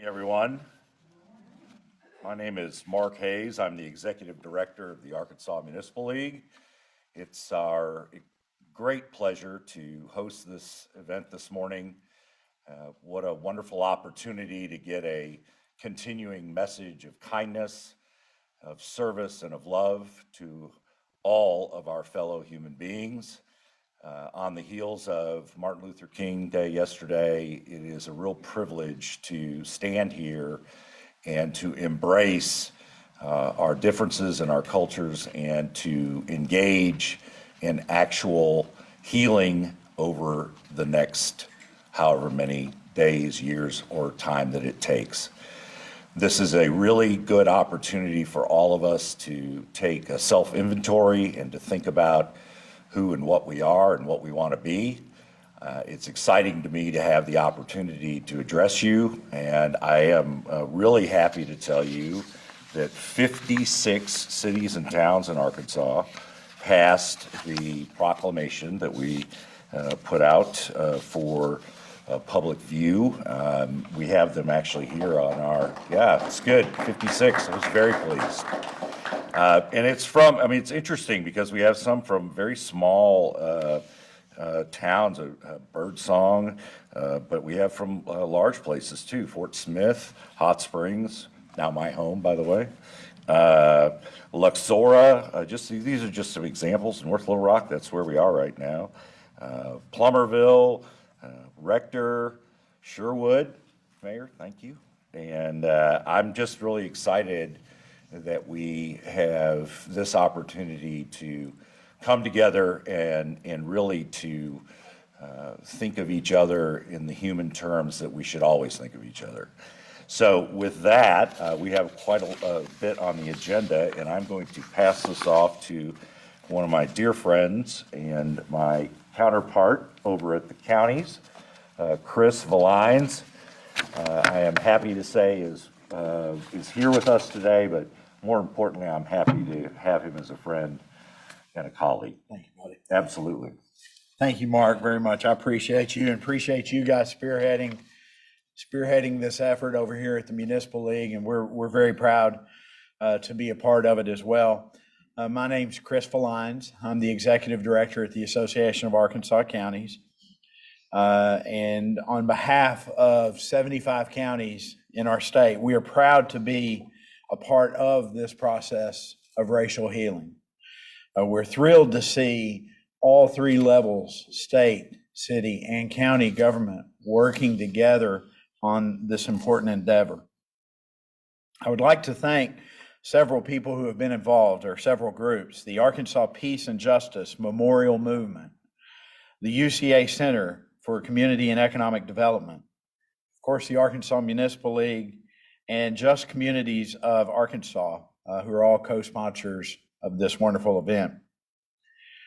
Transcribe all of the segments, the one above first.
Hey everyone, my name is Mark Haynes. I'm the Executive Director of the Arkansas Municipal League. It's our great pleasure to host this event this morning. What a wonderful opportunity to get a continuing message of kindness, of service, and of love to all of our fellow human beings. On the heels of Martin Luther King Day yesterday, it is a real privilege to stand here and to embrace our differences and our cultures and to engage in actual healing over the next however many days, years, or time that it takes. This is a really good opportunity for all of us to take a self-inventory and to think about who and what we are and what we want to be. It's exciting to me to have the opportunity to address you, and I am really happy to tell you that 56 cities and towns in Arkansas passed the proclamation that we put out for public view. We have them actually here on our, yeah, it's good, 56. I was very pleased. And it's from, I mean, it's interesting because we have some from very small towns, Birdsong, but we have from large places too, Fort Smith, Hot Springs, now my home, by the way, Luxora, these are just some examples. North Little Rock, that's where we are right now. Plummerville, Rector, Sherwood, Mayor, thank you. And I'm just really excited that we have this opportunity to come together and really to think of each other in the human terms that we should always think of each other. So with that, we have quite a bit on the agenda, and I'm going to pass this off to one of my dear friends and my counterpart over at the counties, Chris Villines. I am happy to say is here with us today, but more importantly, I'm happy to have him as a friend and a colleague. Thank you, buddy. Absolutely. Thank you, Mark, very much. I appreciate you and appreciate you guys spearheading this effort over here at the Municipal League, and we're very proud to be a part of it as well. My name's Chris Villines. I'm the Executive Director at the Association of Arkansas Counties. And on behalf of 75 counties in our state, we are proud to be a part of this process of racial healing. We're thrilled to see all three levels, state, city, and county government working together on this important endeavor. I would like to thank several people who have been involved, or several groups: the Arkansas Peace and Justice Memorial Movement, the UCA Center for Community and Economic Development, of course, the Arkansas Municipal League, and Just Communities of Arkansas, who are all co-sponsors of this wonderful event.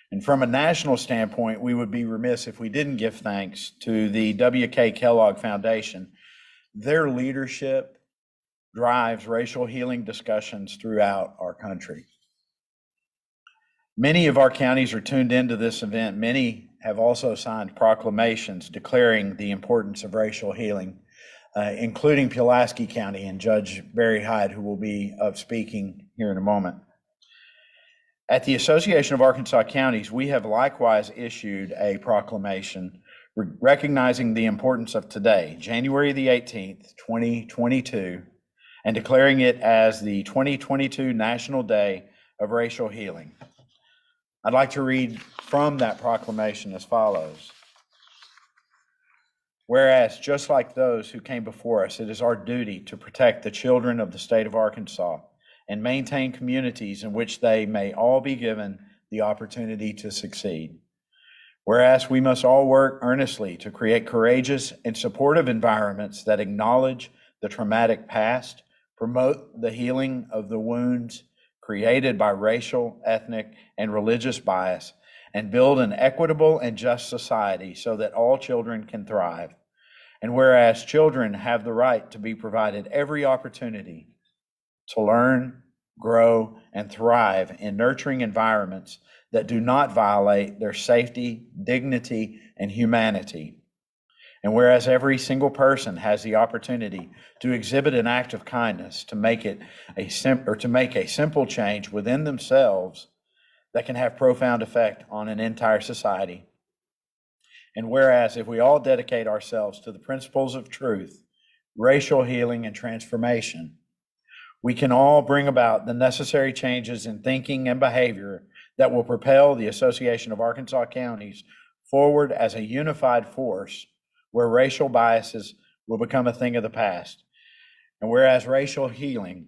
And from a national standpoint, we would be remiss if we didn't give thanks to the W.K. Kellogg Foundation. Their leadership drives racial healing discussions throughout our country. Many of our counties are tuned into this event. Many have also signed proclamations declaring the importance of racial healing, including Pulaski County and Judge Barry Hyde, who will be speaking here in a moment. At the Association of Arkansas Counties, we have likewise issued a proclamation recognizing the importance of today, January the 18th, 2022, and declaring it as the 2022 National Day of Racial Healing. I'd like to read from that proclamation as follows. Whereas, just like those who came before us, it is our duty to protect the children of the state of Arkansas and maintain communities in which they may all be given the opportunity to succeed. Whereas, we must all work earnestly to create courageous and supportive environments that acknowledge the traumatic past, promote the healing of the wounds created by racial, ethnic, and religious bias, and build an equitable and just society so that all children can thrive. And whereas children have the right to be provided every opportunity to learn, grow, and thrive in nurturing environments that do not violate their safety, dignity, and humanity. And whereas every single person has the opportunity to exhibit an act of kindness, to make a simple change within themselves that can have profound effect on an entire society. And whereas if we all dedicate ourselves to the principles of truth, racial healing, and transformation, we can all bring about the necessary changes in thinking and behavior that will propel the Association of Arkansas Counties forward as a unified force where racial biases will become a thing of the past. And whereas racial healing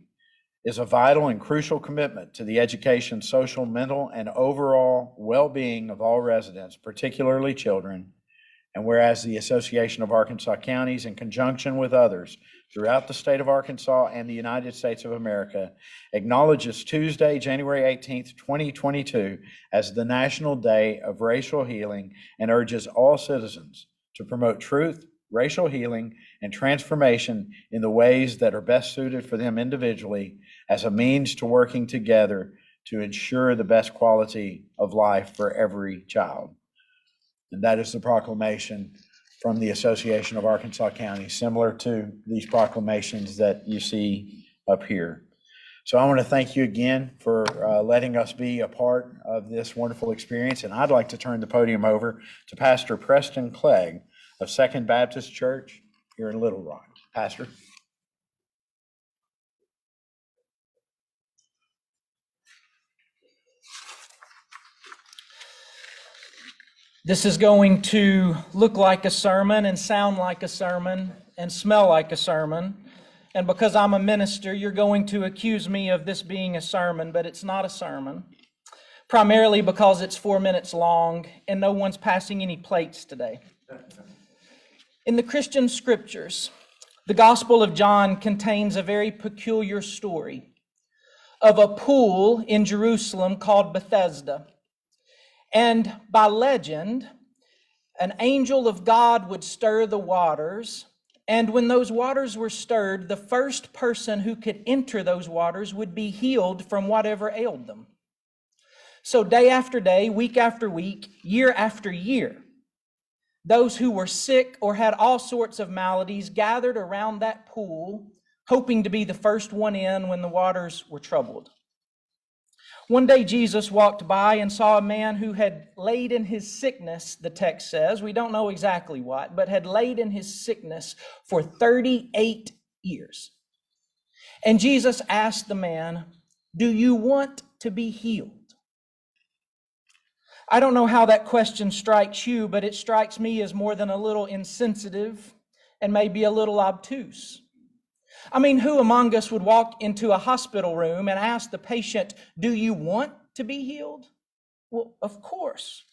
is a vital and crucial commitment to the education, social, mental, and overall well-being of all residents, particularly children, and whereas the Association of Arkansas Counties, in conjunction with others throughout the state of Arkansas and the United States of America, acknowledges Tuesday, January 18th, 2022, as the National Day of Racial Healing and urges all citizens to promote truth, racial healing, and transformation in the ways that are best suited for them individually as a means to working together to ensure the best quality of life for every child. And that is the proclamation from the Association of Arkansas Counties, similar to these proclamations that you see up here. So I want to thank you again for letting us be a part of this wonderful experience. And I'd like to turn the podium over to Pastor Preston Clegg of Second Baptist Church here in Little Rock. Pastor. This is going to look like a sermon and sound like a sermon and smell like a sermon. And because I'm a minister, you're going to accuse me of this being a sermon, but it's not a sermon. Primarily because it's 4 minutes long and no one's passing any plates today. In the Christian scriptures, the Gospel of John contains a very peculiar story of a pool in Jerusalem called Bethesda. And by legend, an angel of God would stir the waters, and when those waters were stirred, the first person who could enter those waters would be healed from whatever ailed them. So day after day, week after week, year after year, those who were sick or had all sorts of maladies gathered around that pool, hoping to be the first one in when the waters were troubled. One day Jesus walked by and saw a man who had laid in his sickness, the text says, we don't know exactly what, but had laid in his sickness for 38 years. And Jesus asked the man, "Do you want to be healed?" I don't know how that question strikes you, but it strikes me as more than a little insensitive and maybe a little obtuse. I mean, who among us would walk into a hospital room and ask the patient, "Do you want to be healed?" Well, of course.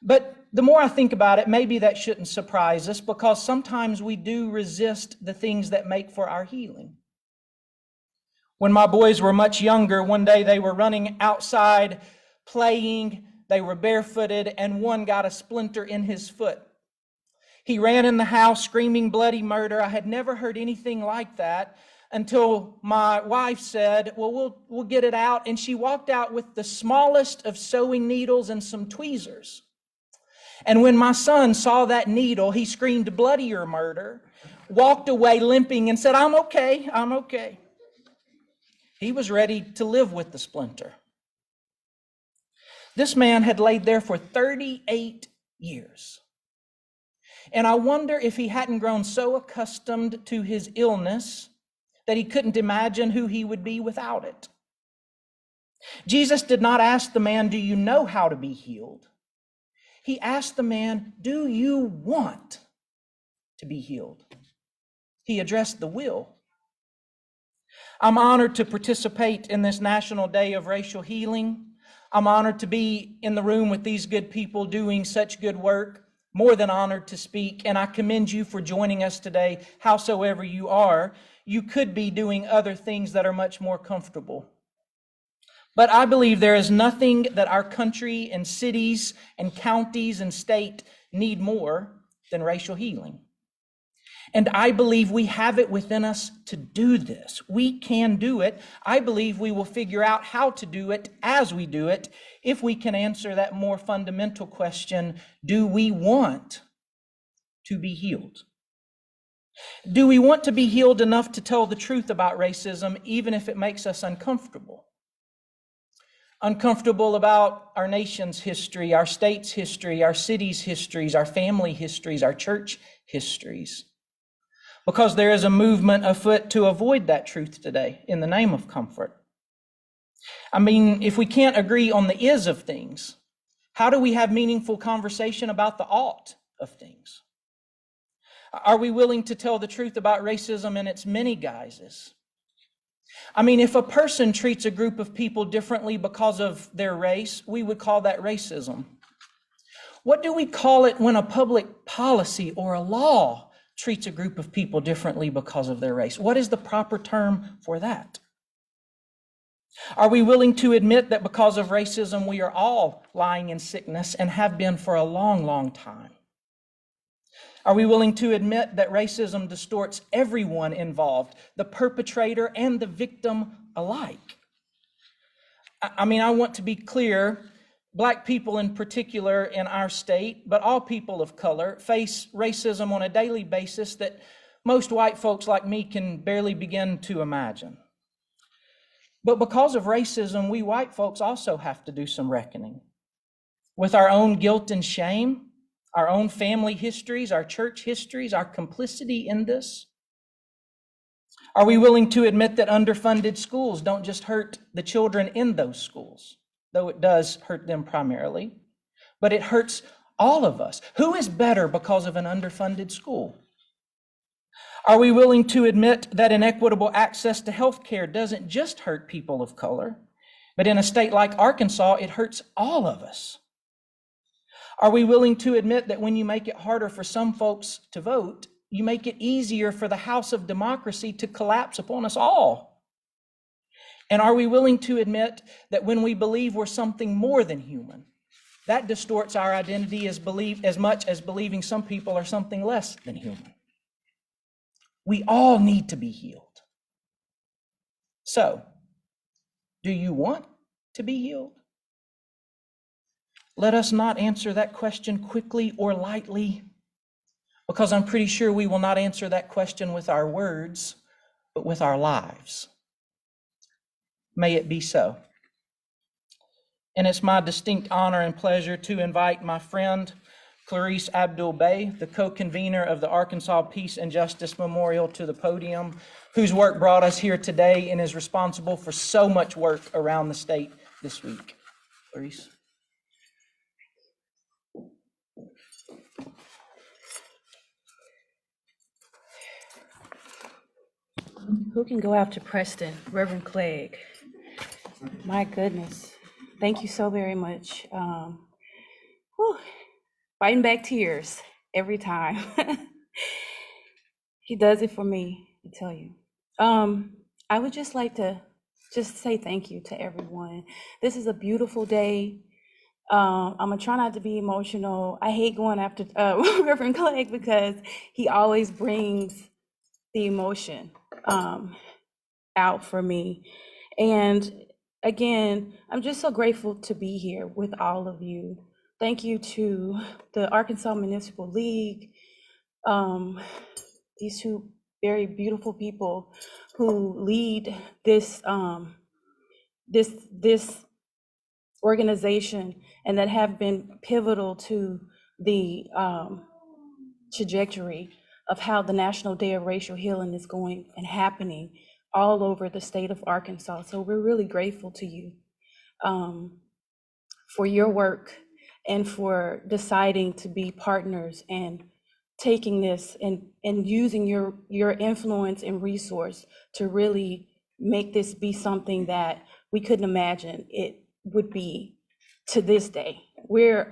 But the more I think about it, maybe that shouldn't surprise us, because sometimes we do resist the things that make for our healing. When my boys were much younger, one day they were running outside playing, they were barefooted, and one got a splinter in his foot. He ran in the house screaming bloody murder. I had never heard anything like that until my wife said, "Well, we'll get it out." And she walked out with the smallest of sewing needles and some tweezers. And when my son saw that needle, he screamed bloodier murder, walked away limping and said, I'm okay. He was ready to live with the splinter. This man had laid there for 38 years. And I wonder if he hadn't grown so accustomed to his illness that he couldn't imagine who he would be without it. Jesus did not ask the man, "Do you know how to be healed?" He asked the man, "Do you want to be healed?" He addressed the will. I'm honored to participate in this National Day of Racial Healing. I'm honored to be in the room with these good people doing such good work. More than honored to speak, and I commend you for joining us today, howsoever you are. You could be doing other things that are much more comfortable. But I believe there is nothing that our country and cities and counties and state need more than racial healing. And I believe we have it within us to do this. We can do it. I believe we will figure out how to do it as we do it if we can answer that more fundamental question, do we want to be healed? Do we want to be healed enough to tell the truth about racism, even if it makes us uncomfortable? Uncomfortable about our nation's history, our state's history, our city's histories, our family histories, our church histories. Because there is a movement afoot to avoid that truth today in the name of comfort. I mean, if we can't agree on the is of things, how do we have meaningful conversation about the ought of things? Are we willing to tell the truth about racism in its many guises? I mean, if a person treats a group of people differently because of their race, we would call that racism. What do we call it when a public policy or a law treats a group of people differently because of their race? What is the proper term for that? Are we willing to admit that because of racism, we are all lying in sickness and have been for a long, long time? Are we willing to admit that racism distorts everyone involved, the perpetrator and the victim alike? I mean, I want to be clear, Black people in particular in our state, but all people of color, face racism on a daily basis that most white folks like me can barely begin to imagine. But because of racism, we white folks also have to do some reckoning with our own guilt and shame, our own family histories, our church histories, our complicity in this. Are we willing to admit that underfunded schools don't just hurt the children in those schools, though it does hurt them primarily, but it hurts all of us? Who is better because of an underfunded school? Are we willing to admit that inequitable access to health care doesn't just hurt people of color, but in a state like Arkansas, it hurts all of us? Are we willing to admit that when you make it harder for some folks to vote, you make it easier for the house of democracy to collapse upon us all? And are we willing to admit that when we believe we're something more than human, that distorts our identity as much as believing some people are something less than human? We all need to be healed. So, do you want to be healed? Let us not answer that question quickly or lightly, because I'm pretty sure we will not answer that question with our words, but with our lives. May it be so. And it's my distinct honor and pleasure to invite my friend, Clarice Abdul-Bey, the co-convenor of the Arkansas Peace and Justice Memorial, to the podium, whose work brought us here today and is responsible for so much work around the state this week. Clarice. Who can go after Preston? Reverend Clegg. My goodness. Thank you so very much. Fighting back tears every time. He does it for me, I tell you. I would just like to say thank you to everyone. This is a beautiful day. I'm gonna try not to be emotional. I hate going after Reverend Clegg because he always brings the emotion out for me. And again, I'm just so grateful to be here with all of you. Thank you to the Arkansas Municipal League, these two very beautiful people who lead this this organization and that have been pivotal to the trajectory of how the National Day of Racial Healing is going and happening all over the state of Arkansas. So we're really grateful to you for your work and for deciding to be partners and taking this and using your influence and resource to really make this be something that we couldn't imagine it would be to this day. We're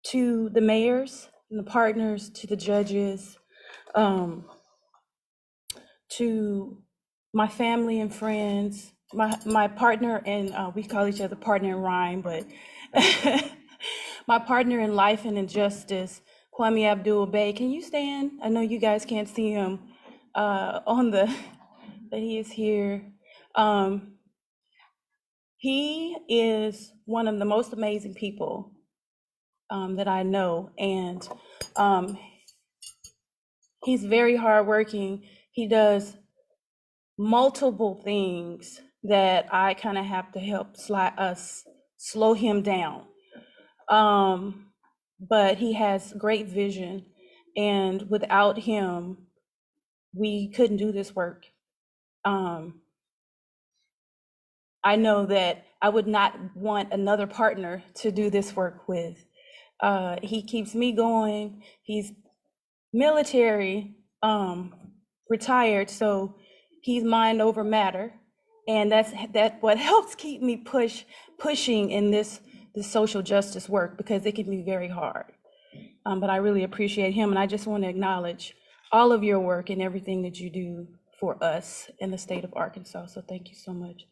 to the mayors and the partners, to the judges, to my family and friends, my partner, and we call each other partner in rhyme, but my partner in life and in justice, Kwame Abdul-Bey. Can you stand? I know you guys can't see him but he is here. He is one of the most amazing people that I know. And he's very hardworking. He does multiple things that I kind of have to help slow him down. But he has great vision, and without him, we couldn't do this work. I know that I would not want another partner to do this work with. He keeps me going. He's military, retired, so he's mind over matter. And that's what helps keep me pushing in this social justice work, because it can be very hard. But I really appreciate him, and I just want to acknowledge all of your work and everything that you do for us in the state of Arkansas. So thank you so much.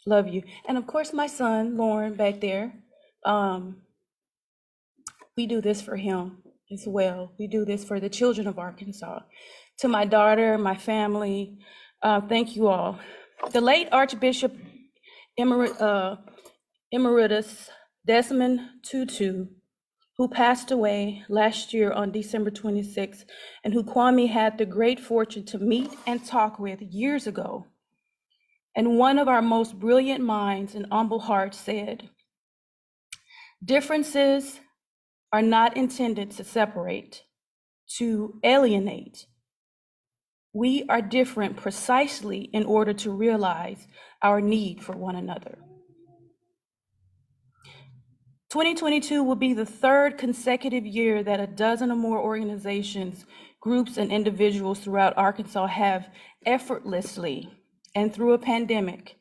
Love you. And of course, my son, Lauren, back there, we do this for him as well. We do this for the children of Arkansas. To my daughter, my family, thank you all. The late Archbishop Emeritus Desmond Tutu, who passed away last year on December 26th, and who Kwame had the great fortune to meet and talk with years ago. And one of our most brilliant minds and humble hearts said, "Differences are not intended to separate, to alienate. We are different precisely in order to realize our need for one another." 2022 will be the third consecutive year that a dozen or more organizations, groups, and individuals throughout Arkansas have effortlessly, and through a pandemic,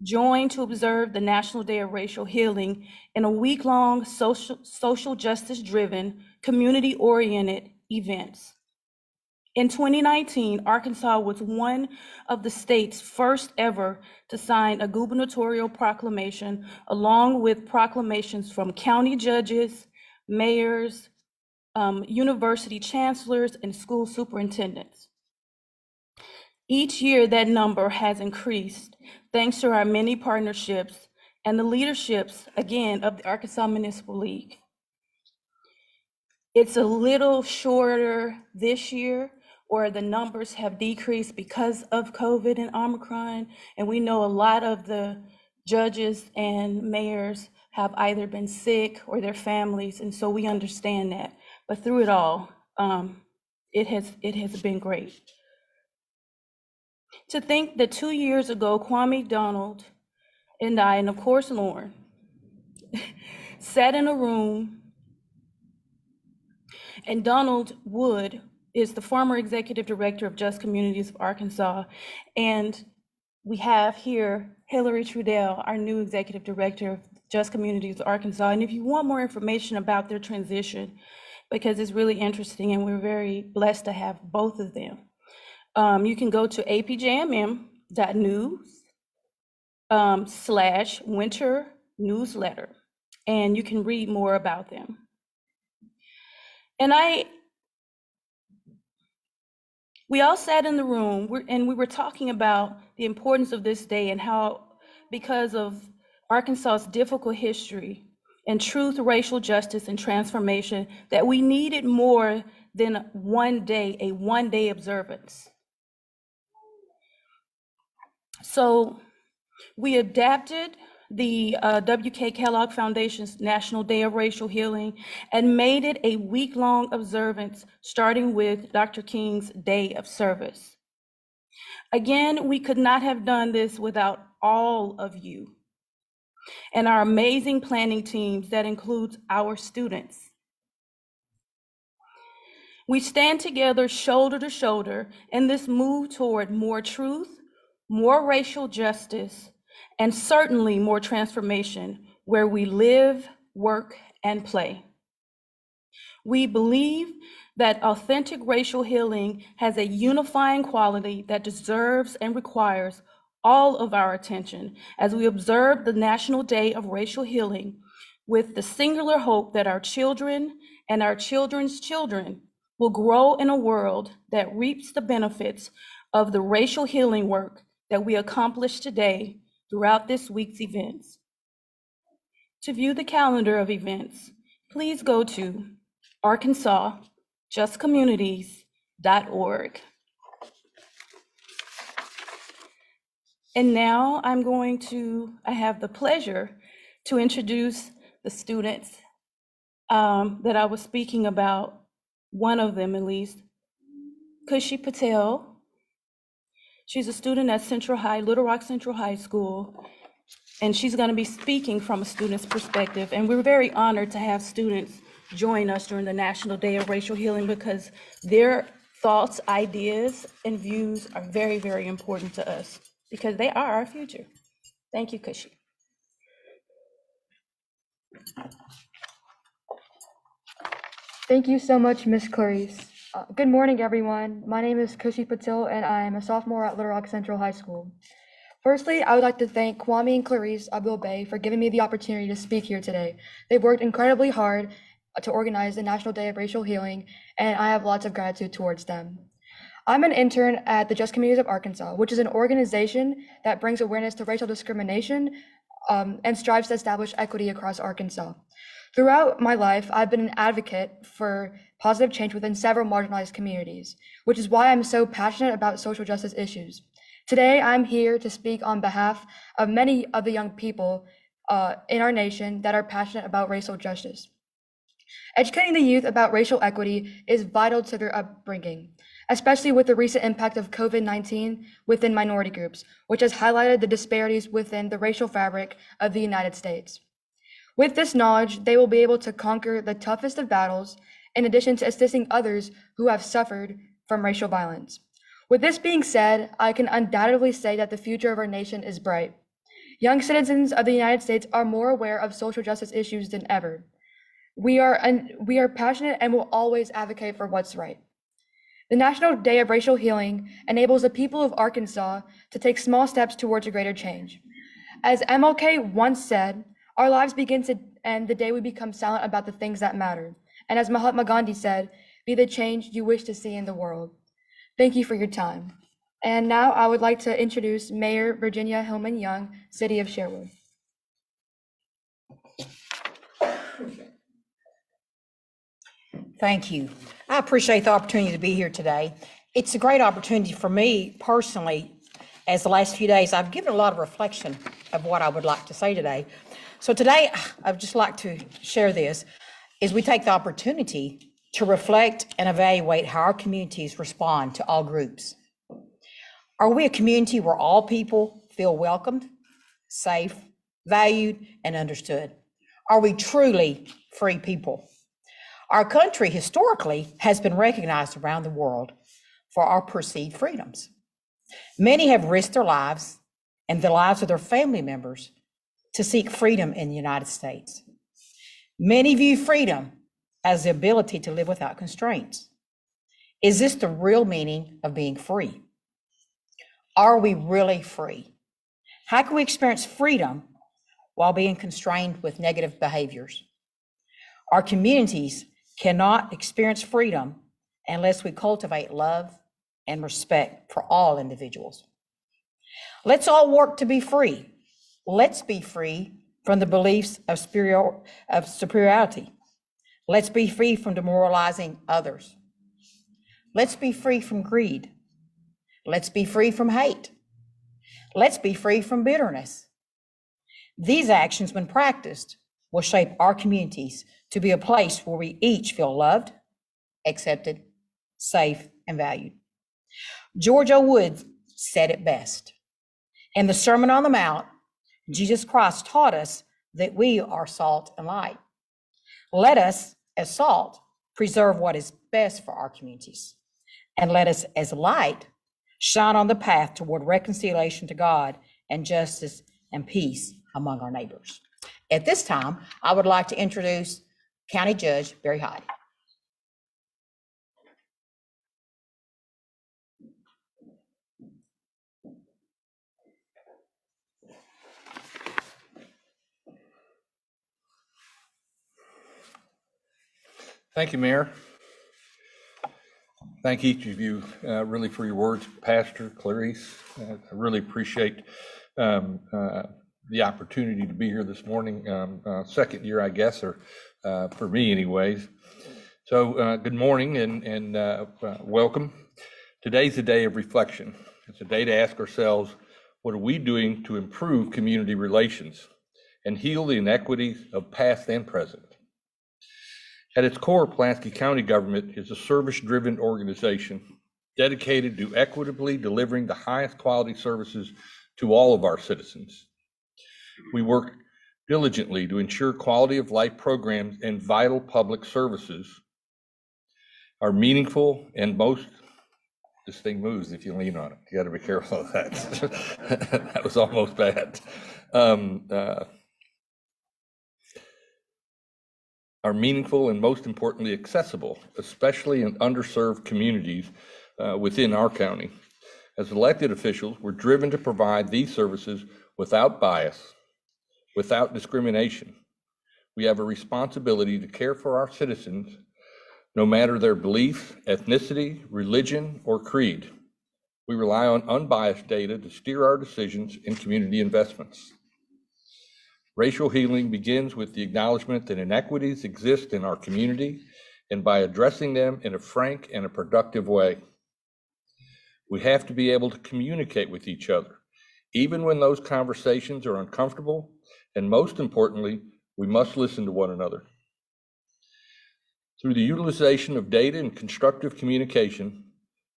joined to observe the National Day of Racial Healing in a week-long social justice-driven, community-oriented events. In 2019, Arkansas was one of the state's first ever to sign a gubernatorial proclamation, along with proclamations from county judges, mayors, university chancellors, and school superintendents. Each year, that number has increased thanks to our many partnerships and the leaderships, again, of the Arkansas Municipal League. It's a little shorter this year, or the numbers have decreased because of COVID and Omicron. And we know a lot of the judges and mayors have either been sick or their families, and so we understand that. But through it all, it has been great. To think that 2 years ago, Kwame Donald and I, and of course Lauren, sat in a room, and Donald Wood is the former executive director of Just Communities of Arkansas, and we have here Hilary Trudell, our new executive director of Just Communities of Arkansas. And if you want more information about their transition, because it's really interesting and we're very blessed to have both of them, you can go to apjmm.news/winter newsletter, and you can read more about them. And we all sat in the room and we were talking about the importance of this day and how, because of Arkansas's difficult history and truth, racial justice, and transformation, that we needed more than a one-day observance. So we adapted the W.K. Kellogg Foundation's National Day of Racial Healing and made it a week-long observance, starting with Dr. King's Day of Service. Again, we could not have done this without all of you and our amazing planning teams that includes our students. We stand together shoulder to shoulder in this move toward more truth, more racial justice, and certainly more transformation where we live, work, and play. We believe that authentic racial healing has a unifying quality that deserves and requires all of our attention as we observe the National Day of Racial Healing, with the singular hope that our children and our children's children will grow in a world that reaps the benefits of the racial healing work that we accomplish today throughout this week's events. To view the calendar of events, please go to arkansasjustcommunities.org. And now I have the pleasure to introduce the students that I was speaking about, one of them at least, Khushi Patil. She's a student at Little Rock Central High School, and she's going to be speaking from a student's perspective. And we're very honored to have students join us during the National Day of Racial Healing because their thoughts, ideas, and views are very, very important to us because they are our future. Thank you, Khushi. Thank you so much, Ms. Clarice. Good morning, everyone. My name is Khushi Patil, and I am a sophomore at Little Rock Central High School. Firstly, I would like to thank Kwame and Clarice Abdul-Bey for giving me the opportunity to speak here today. They've worked incredibly hard to organize the National Day of Racial Healing, and I have lots of gratitude towards them. I'm an intern at the Just Communities of Arkansas, which is an organization that brings awareness to racial discrimination and strives to establish equity across Arkansas. Throughout my life, I've been an advocate for positive change within several marginalized communities, which is why I'm so passionate about social justice issues. Today, I'm here to speak on behalf of many of the young people in our nation that are passionate about racial justice. Educating the youth about racial equity is vital to their upbringing, especially with the recent impact of COVID-19 within minority groups, which has highlighted the disparities within the racial fabric of the United States. With this knowledge, they will be able to conquer the toughest of battles, in addition to assisting others who have suffered from racial violence. With this being said, I can undoubtedly say that the future of our nation is bright. Young citizens of the United States are more aware of social justice issues than ever. We are passionate and will always advocate for what's right. The National Day of Racial Healing enables the people of Arkansas to take small steps towards a greater change. As MLK once said, our lives begin to end the day we become silent about the things that matter. And as Mahatma Gandhi said, be the change you wish to see in the world. Thank you for your time. And now I would like to introduce Mayor Virginia Hillman Young, City of Sherwood. Thank you. I appreciate the opportunity to be here today. It's a great opportunity for me personally, as the last few days, I've given a lot of reflection of what I would like to say today. So today, I'd just like to share this, is we take the opportunity to reflect and evaluate how our communities respond to all groups. Are we a community where all people feel welcomed, safe, valued, and understood? Are we truly free people? Our country historically has been recognized around the world for our perceived freedoms. Many have risked their lives and the lives of their family members to seek freedom in the United States. Many view freedom as the ability to live without constraints. Is this the real meaning of being free? Are we really free? How can we experience freedom while being constrained with negative behaviors? Our communities cannot experience freedom unless we cultivate love and respect for all individuals. Let's all work to be free. Let's be free from the beliefs of superiority. Let's be free from demoralizing others. Let's be free from greed. Let's be free from hate. Let's be free from bitterness. These actions, when practiced, will shape our communities to be a place where we each feel loved, accepted, safe, and valued. George O. Woods said it best. In the Sermon on the Mount, Jesus Christ taught us that we are salt and light. Let us, as salt, preserve what is best for our communities. And let us, as light, shine on the path toward reconciliation to God and justice and peace among our neighbors. At this time, I would like to introduce County Judge Barry Hyde. Thank you, Mayor. Thank each of you really for your words, Pastor Clarice. I really appreciate the opportunity to be here this morning. Second year, I guess, or for me anyways. So good morning and welcome. Today's a day of reflection. It's a day to ask ourselves, what are we doing to improve community relations and heal the inequities of past and present? At its core, Pulaski County government is a service-driven organization dedicated to equitably delivering the highest quality services to all of our citizens. We work diligently to ensure quality of life programs and vital public services are meaningful and most, this thing moves if you lean on it. You got to be careful of that. That was almost bad. Are meaningful and most importantly accessible, especially in underserved communities within our county. As elected officials, we're driven to provide these services without bias, without discrimination. We have a responsibility to care for our citizens, no matter their belief, ethnicity, religion, or creed. We rely on unbiased data to steer our decisions in community investments. Racial healing begins with the acknowledgement that inequities exist in our community and by addressing them in a frank and a productive way. We have to be able to communicate with each other, even when those conversations are uncomfortable, and most importantly, we must listen to one another. Through the utilization of data and constructive communication,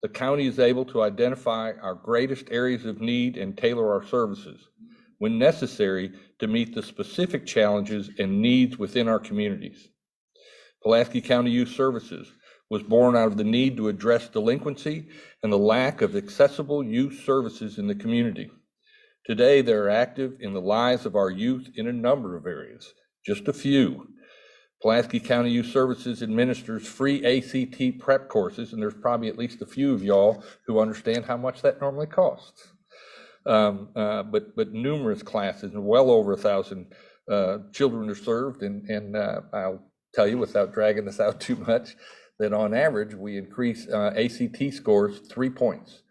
the county is able to identify our greatest areas of need and tailor our services when necessary to meet the specific challenges and needs within our communities. Pulaski County Youth Services was born out of the need to address delinquency and the lack of accessible youth services in the community. Today, they're active in the lives of our youth in a number of areas, just a few. Pulaski County Youth Services administers free ACT prep courses, and there's probably at least a few of y'all who understand how much that normally costs. But numerous classes and well over 1,000 children are served, and I'll tell you without dragging this out too much, that on average, we increase ACT scores 3 points.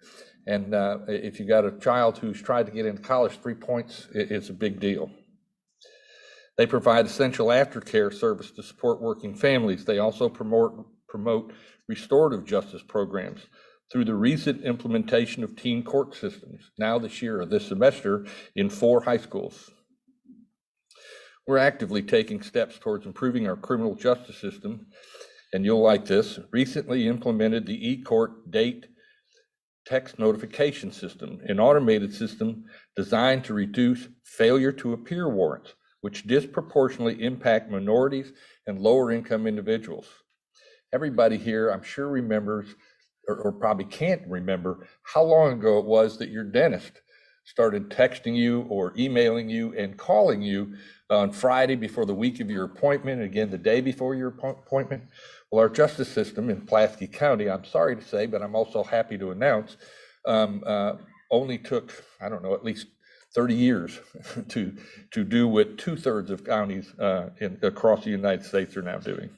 And if you got a child who's tried to get into college, 3 points is a big deal. They provide essential aftercare service to support working families. They also promote restorative justice programs through the recent implementation of teen court systems, now this year or this semester in 4 high schools. We're actively taking steps towards improving our criminal justice system, and you'll like this, recently implemented the e-court date text notification system, an automated system designed to reduce failure to appear warrants, which disproportionately impact minorities and lower income individuals. Everybody here, I'm sure, remembers or probably can't remember how long ago it was that your dentist started texting you or emailing you and calling you on Friday before the week of your appointment, again the day before your appointment. Well, our justice system in Pulaski County, I'm sorry to say, but I'm also happy to announce, only took, I don't know, at least 30 years to do what 2/3 of counties across the United States are now doing.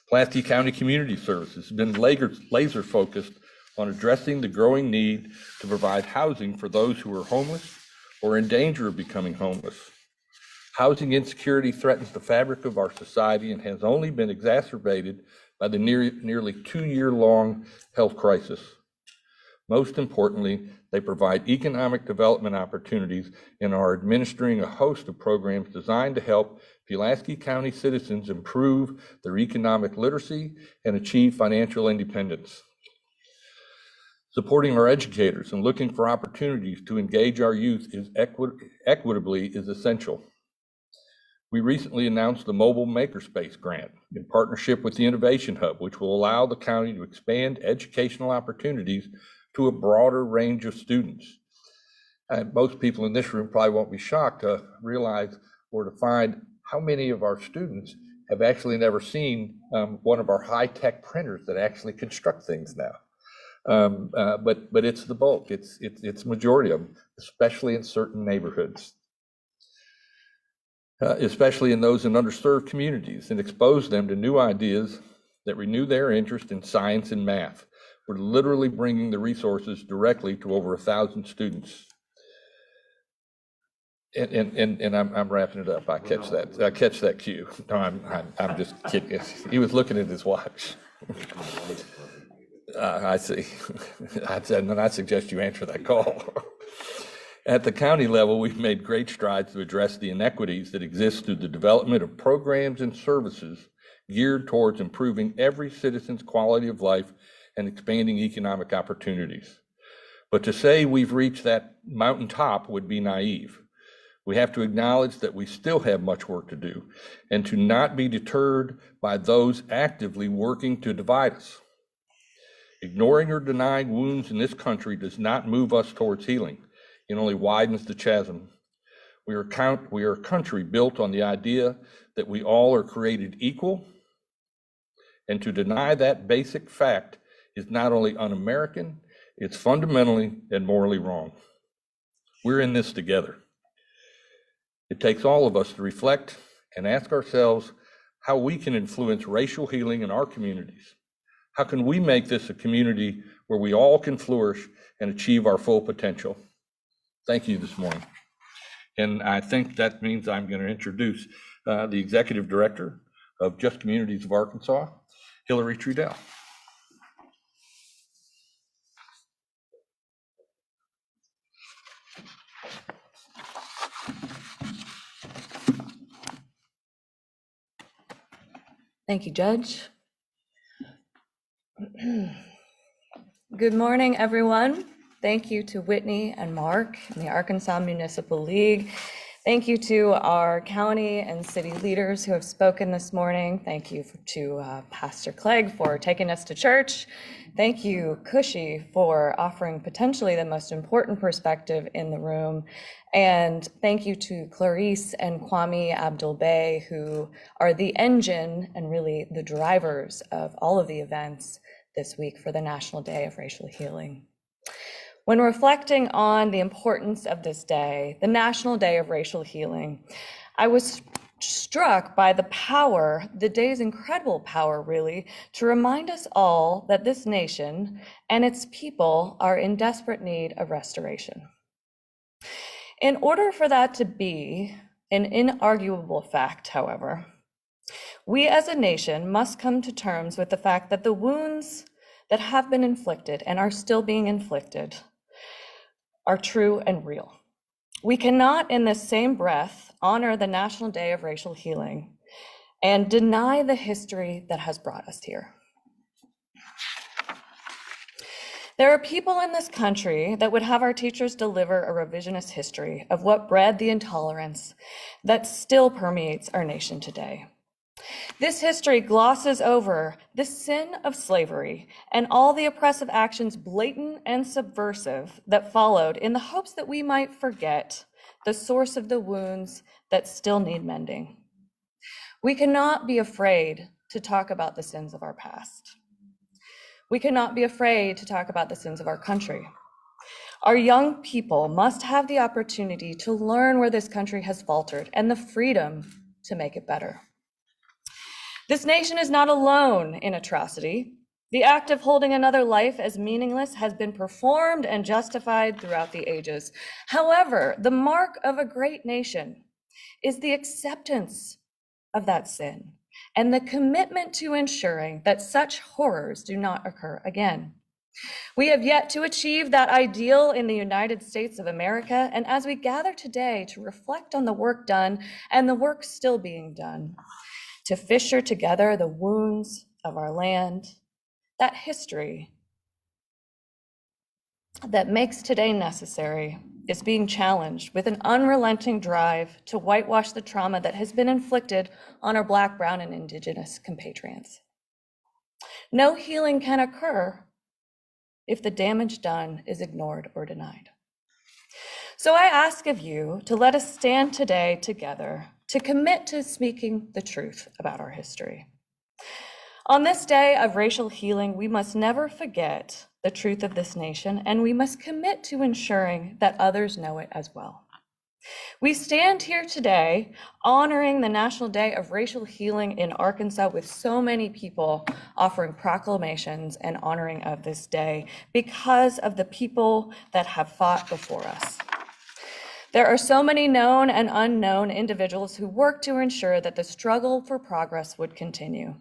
Pulaski County Community Services has been laser focused on addressing the growing need to provide housing for those who are homeless or in danger of becoming homeless. Housing insecurity threatens the fabric of our society and has only been exacerbated by the nearly 2-year-long health crisis. Most importantly, they provide economic development opportunities and are administering a host of programs designed to help Pulaski County citizens improve their economic literacy and achieve financial independence. Supporting our educators and looking for opportunities to engage our youth equitably is essential. We recently announced the Mobile Makerspace Grant in partnership with the Innovation Hub, which will allow the county to expand educational opportunities to a broader range of students. Most people in this room probably won't be shocked to realize or to find how many of our students have actually never seen one of our high-tech printers that actually construct things now. But it's the bulk, it's majority of them, especially in certain neighborhoods. Especially in those in underserved communities, and expose them to new ideas that renew their interest in science and math. We're literally bringing the resources directly to over 1,000 students. And I'm wrapping it up. I catch that cue. No, I'm just kidding. He was looking at his watch. I see. I suggest you answer that call. At the county level, we've made great strides to address the inequities that exist through the development of programs and services geared towards improving every citizen's quality of life and expanding economic opportunities. But to say we've reached that mountaintop would be naive. We have to acknowledge that we still have much work to do and to not be deterred by those actively working to divide us. Ignoring or denying wounds in this country does not move us towards healing. It only widens the chasm. We are a country built on the idea that we all are created equal, and to deny that basic fact is not only un-American, it's fundamentally and morally wrong. We're in this together. It takes all of us to reflect and ask ourselves how we can influence racial healing in our communities. How can we make this a community where we all can flourish and achieve our full potential? Thank you this morning. And I think that means I'm going to introduce the Executive Director of Just Communities of Arkansas, Hilary Trudell. Thank you, Judge. Good morning, everyone. Thank you to Whitnee and Mark and the Arkansas Municipal League. Thank you to our county and city leaders who have spoken this morning. Thank you to Pastor Clegg for taking us to church. Thank you, Khushi, for offering potentially the most important perspective in the room. And thank you to Clarice and Kwame Abdul-Bey, who are the engine and really the drivers of all of the events this week for the National Day of Racial Healing. When reflecting on the importance of this day, the National Day of Racial Healing, I was struck by the power, the day's incredible power, really, to remind us all that this nation and its people are in desperate need of restoration. In order for that to be an inarguable fact, however, we as a nation must come to terms with the fact that the wounds that have been inflicted and are still being inflicted are true and real. We cannot, in the same breath, honor the National Day of Racial Healing and deny the history that has brought us here. There are people in this country that would have our teachers deliver a revisionist history of what bred the intolerance that still permeates our nation today. This history glosses over the sin of slavery and all the oppressive actions, blatant and subversive, that followed in the hopes that we might forget the source of the wounds that still need mending. We cannot be afraid to talk about the sins of our past. We cannot be afraid to talk about the sins of our country. Our young people must have the opportunity to learn where this country has faltered and the freedom to make it better. This nation is not alone in atrocity. The act of holding another life as meaningless has been performed and justified throughout the ages. However, the mark of a great nation is the acceptance of that sin and the commitment to ensuring that such horrors do not occur again. We have yet to achieve that ideal in the United States of America, and as we gather today to reflect on the work done and the work still being done, to fissure together the wounds of our land, that history that makes today necessary is being challenged with an unrelenting drive to whitewash the trauma that has been inflicted on our Black, Brown, and Indigenous compatriots. No healing can occur if the damage done is ignored or denied. So I ask of you to let us stand today together to commit to speaking the truth about our history. On this day of racial healing, we must never forget the truth of this nation, and we must commit to ensuring that others know it as well. We stand here today honoring the National Day of Racial Healing in Arkansas with so many people offering proclamations and honoring of this day because of the people that have fought before us. There are so many known and unknown individuals who worked to ensure that the struggle for progress would continue.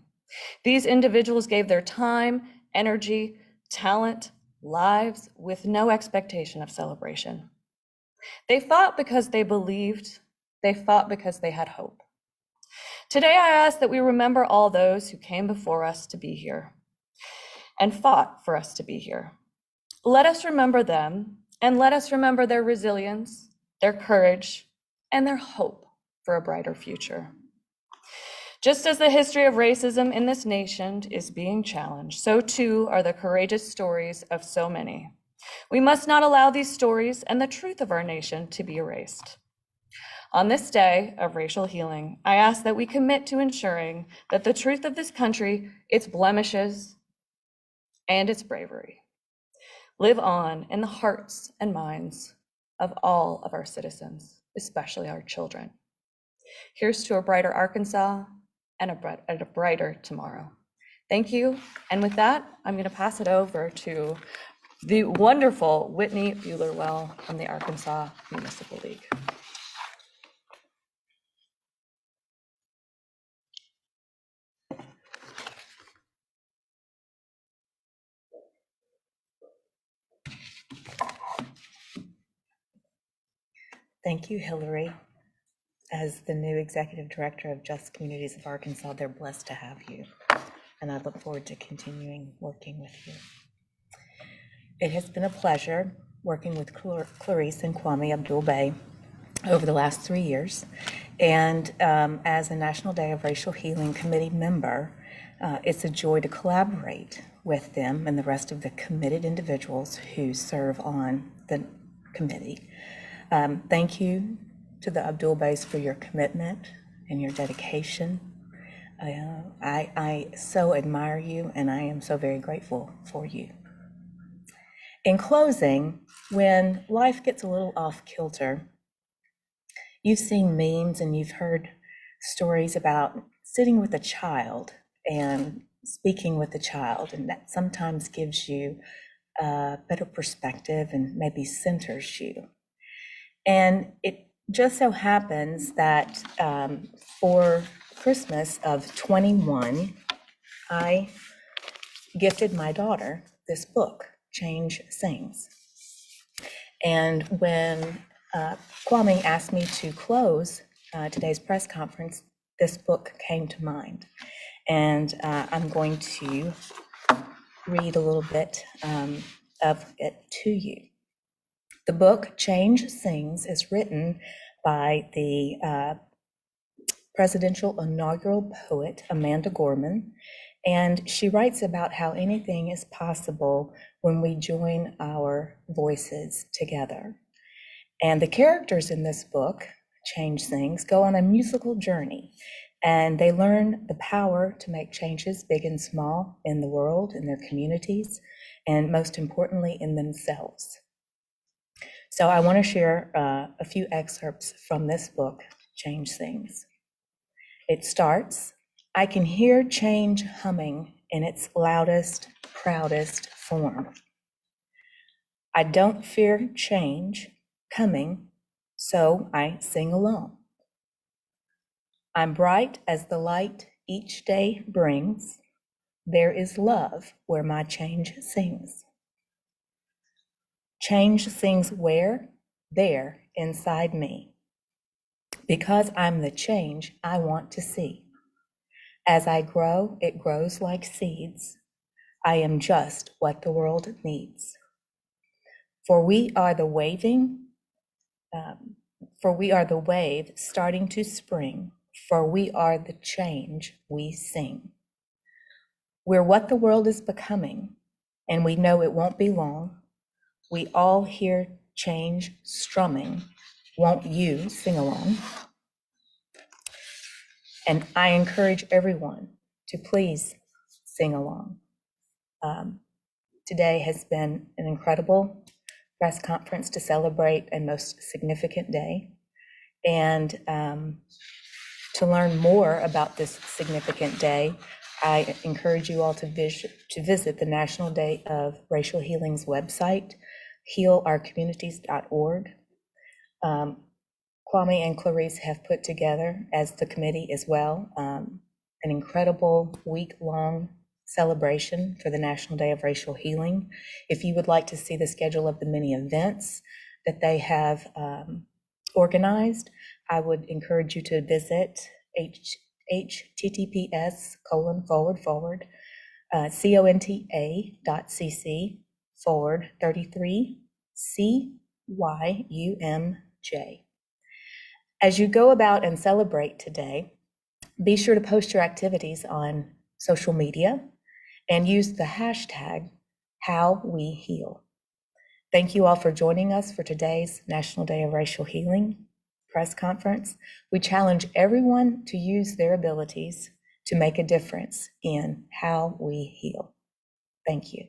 These individuals gave their time, energy, talent, lives with no expectation of celebration. They fought because they believed. They fought because they had hope. Today, I ask that we remember all those who came before us to be here and fought for us to be here. Let us remember them, and let us remember their resilience, their courage, and their hope for a brighter future. Just as the history of racism in this nation is being challenged, so too are the courageous stories of so many. We must not allow these stories and the truth of our nation to be erased. On this day of racial healing, I ask that we commit to ensuring that the truth of this country, its blemishes, and its bravery live on in the hearts and minds of all of our citizens, especially our children. Here's to a brighter Arkansas and a brighter tomorrow. Thank you. And with that, I'm going to pass it over to the wonderful Whitnee Bullerwell from the Arkansas Municipal League. Thank you, Hilary. As the new Executive Director of Just Communities of Arkansas, they're blessed to have you, and I look forward to continuing working with you. It has been a pleasure working with Clarice and Kwame Abdul-Bey over the last 3 years, and as a National Day of Racial Healing Committee member, it's a joy to collaborate with them and the rest of the committed individuals who serve on the committee. Thank you to the Abdul-Beys for your commitment and your dedication. I so admire you, and I am so very grateful for you. In closing, when life gets a little off kilter, you've seen memes and you've heard stories about sitting with a child and speaking with a child, and that sometimes gives you a better perspective and maybe centers you. And it just so happens that for Christmas of 21, I gifted my daughter this book, Change Sings. And when Kwame asked me to close today's press conference, this book came to mind. And I'm going to read a little bit of it to you. The book, Change Sings, is written by the presidential inaugural poet, Amanda Gorman, and she writes about how anything is possible when we join our voices together. And the characters in this book, Change Sings, go on a musical journey, and they learn the power to make changes big and small in the world, in their communities, and most importantly, in themselves. So I want to share a few excerpts from this book, Change Sings. It starts, I can hear change humming in its loudest, proudest form. I don't fear change coming, so I sing along. I'm bright as the light each day brings. There is love where my change sings. Change sings where? There, inside me. Because I'm the change I want to see. As I grow, it grows like seeds. I am just what the world needs. For we are the wave starting to spring. For we are the change we sing. We're what the world is becoming, and we know it won't be long. We all hear change strumming. Won't you sing along? And I encourage everyone to please sing along. Today has been an incredible press conference to celebrate a most significant day. And to learn more about this significant day, I encourage you all to visit the National Day of Racial Healing's website, healourcommunities.org. Kwame and Clarice have put together, as the committee as well, an incredible week-long celebration for the National Day of Racial Healing. If you would like to see the schedule of the many events that they have organized, I would encourage you to visit conta.cc/33CYUMJ. As you go about and celebrate today, be sure to post your activities on social media and use the hashtag #HowWeHeal. Thank you all for joining us for today's National Day of Racial Healing press conference. We challenge everyone to use their abilities to make a difference in how we heal. Thank you.